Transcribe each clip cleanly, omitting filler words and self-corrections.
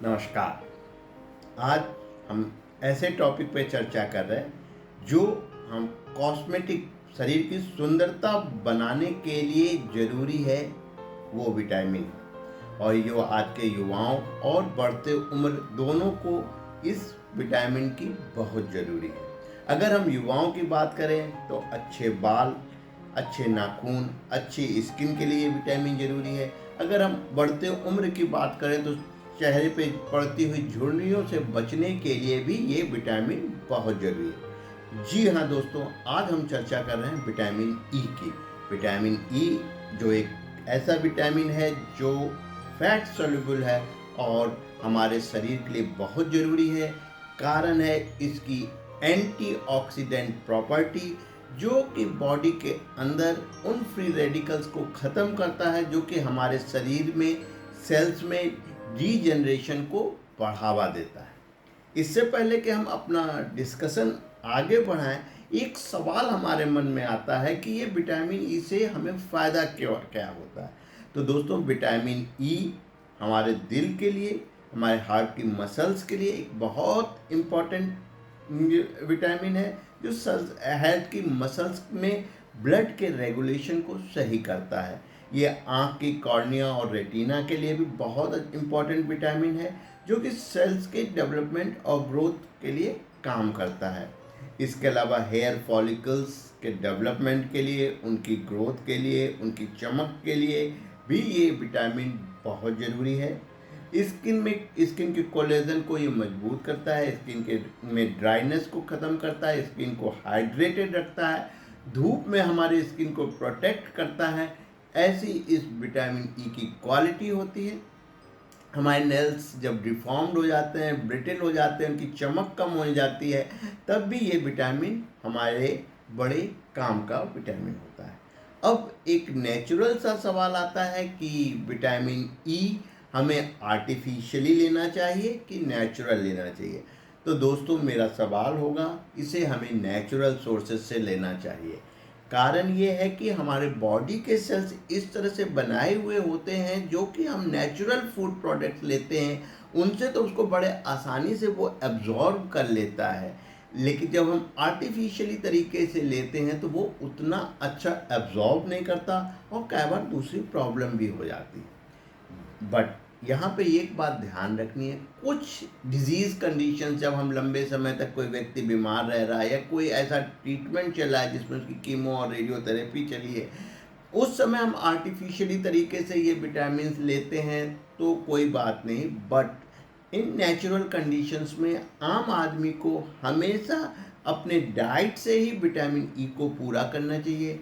नमस्कार। आज हम ऐसे टॉपिक पे चर्चा कर रहे हैं जो हम कॉस्मेटिक शरीर की सुंदरता बनाने के लिए ज़रूरी है, वो विटामिन। और जो आज के युवाओं और बढ़ते उम्र दोनों को इस विटामिन की बहुत ज़रूरी है। अगर हम युवाओं की बात करें तो अच्छे बाल, अच्छे नाखून, अच्छी स्किन के लिए विटामिन ज़रूरी है। अगर हम बढ़ते उम्र की बात करें तो चेहरे पे पड़ती हुई झुर्रियों से बचने के लिए भी ये विटामिन बहुत ज़रूरी है। जी हाँ दोस्तों, आज हम चर्चा कर रहे हैं विटामिन ई की। विटामिन ई जो एक ऐसा विटामिन है जो फैट सॉल्युबल है और हमारे शरीर के लिए बहुत ज़रूरी है। कारण है इसकी एंटीऑक्सीडेंट प्रॉपर्टी, जो कि बॉडी के अंदर उन फ्री रेडिकल्स को ख़त्म करता है जो कि हमारे शरीर में सेल्स में रीजनरेशन को बढ़ावा देता है। इससे पहले कि हम अपना डिस्कशन आगे बढ़ाएं, एक सवाल हमारे मन में आता है कि ये विटामिन ई से हमें फ़ायदा क्या होता है। तो दोस्तों, विटामिन ई हमारे दिल के लिए, हमारे हार्ट की मसल्स के लिए एक बहुत इम्पॉर्टेंट विटामिन है जो हेल्थ की मसल्स में ब्लड के रेगुलेशन को सही करता है। ये आँख की कॉर्निया और रेटिना के लिए भी बहुत इम्पॉर्टेंट विटामिन है जो कि सेल्स के डेवलपमेंट और ग्रोथ के लिए काम करता है। इसके अलावा हेयर फॉलिकल्स के डेवलपमेंट के लिए, उनकी ग्रोथ के लिए, उनकी चमक के लिए भी ये विटामिन बहुत ज़रूरी है। स्किन के कोलेजन को ये मजबूत करता है, में ड्राइनेस को ख़त्म करता है, स्किन को हाइड्रेटेड रखता है, धूप में हमारे स्किन को प्रोटेक्ट करता है। ऐसी इस विटामिन ई की क्वालिटी होती है। हमारे नेल्स जब डिफॉर्म्ड हो जाते हैं, ब्रिटल हो जाते हैं, उनकी चमक कम हो जाती है, तब भी ये विटामिन हमारे बड़े काम का विटामिन होता है। अब एक नेचुरल सा सवाल आता है कि विटामिन ई हमें आर्टिफिशियली लेना चाहिए कि नेचुरल लेना चाहिए। तो दोस्तों, मेरा सवाल होगा, इसे हमें नेचुरल सोर्सेज से लेना चाहिए। कारण ये है कि हमारे बॉडी के सेल्स इस तरह से बनाए हुए होते हैं जो कि हम नेचुरल फूड प्रोडक्ट्स लेते हैं उनसे तो उसको बड़े आसानी से वो एब्जॉर्ब कर लेता है, लेकिन जब हम आर्टिफिशियली तरीके से लेते हैं तो वो उतना अच्छा एब्जॉर्ब नहीं करता और कई बार दूसरी प्रॉब्लम भी हो जाती है। बट यहाँ पे एक बात ध्यान रखनी है, कुछ डिजीज़ कंडीशन जब हम लंबे समय तक कोई व्यक्ति बीमार रह रहा है या कोई ऐसा ट्रीटमेंट चल रहा है जिसमें उसकी कीमो और रेडियोथेरेपी चली है, उस समय हम आर्टिफिशियली तरीके से ये विटामिन लेते हैं तो कोई बात नहीं। बट इन नेचुरल कंडीशंस में आम आदमी को हमेशा अपने डाइट से ही विटामिन ई को पूरा करना चाहिए।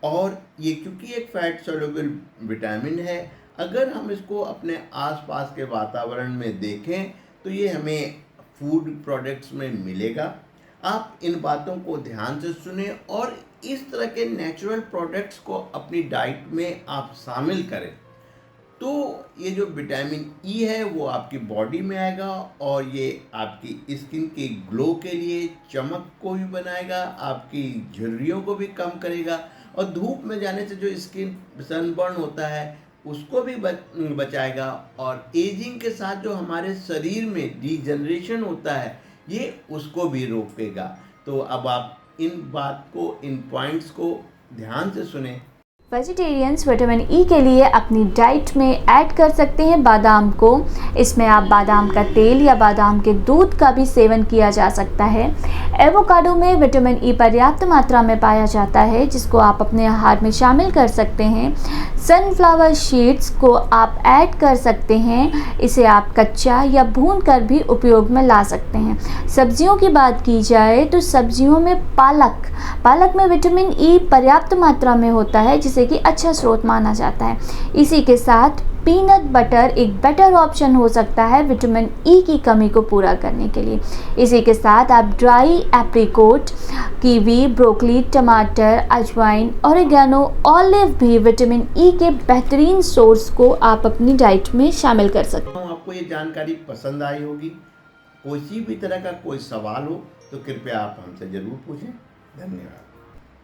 और ये क्योंकि एक फैट सॉल्युबल विटामिन है, अगर हम इसको अपने आसपास के वातावरण में देखें तो ये हमें फूड प्रोडक्ट्स में मिलेगा। आप इन बातों को ध्यान से सुने और इस तरह के नेचुरल प्रोडक्ट्स को अपनी डाइट में आप शामिल करें, तो ये जो विटामिन ई है वो आपकी बॉडी में आएगा और ये आपकी स्किन के ग्लो के लिए, चमक को भी बनाएगा, आपकी झुर्रियों को भी कम करेगा और धूप में जाने से जो स्किन सनबर्न होता है उसको भी बचाएगा। और एजिंग के साथ जो हमारे शरीर में डीजनरेशन होता है ये उसको भी रोकेगा। तो अब आप इन पॉइंट्स को ध्यान से सुने। वेजिटेरियंस विटामिन ई के लिए अपनी डाइट में ऐड कर सकते हैं बादाम को। इसमें आप बादाम का तेल या बादाम के दूध का भी सेवन किया जा सकता है। एवोकाडो में विटामिन ई पर्याप्त मात्रा में पाया जाता है जिसको आप अपने आहार में शामिल कर सकते हैं। सनफ्लावर सीड्स को आप ऐड कर सकते हैं, इसे आप कच्चा या भून कर भी उपयोग में ला सकते हैं। सब्जियों की बात की जाए तो सब्जियों में पालक में विटामिन ई पर्याप्त मात्रा में होता है जिसे कि अच्छा स्रोत माना जाता है। इसी के साथ पीनट बटर एक बेटर ऑप्शन हो सकता है विटामिन ई की कमी को पूरा करने के लिए। इसी के साथ आप ड्राई एप्रिकोट, कीवी, ब्रोकली, टमाटर, अजवाइन, ऑरिगेनो, ऑलिव भी विटामिन ई के बेहतरीन सोर्स को आप अपनी डाइट में शामिल कर सकते हैं। आपको ये जानकारी पसंद आई होगी। किसी भी तरह का कोई सवाल हो तो कृपया आप हमसे ज़रूर पूछें। धन्यवाद।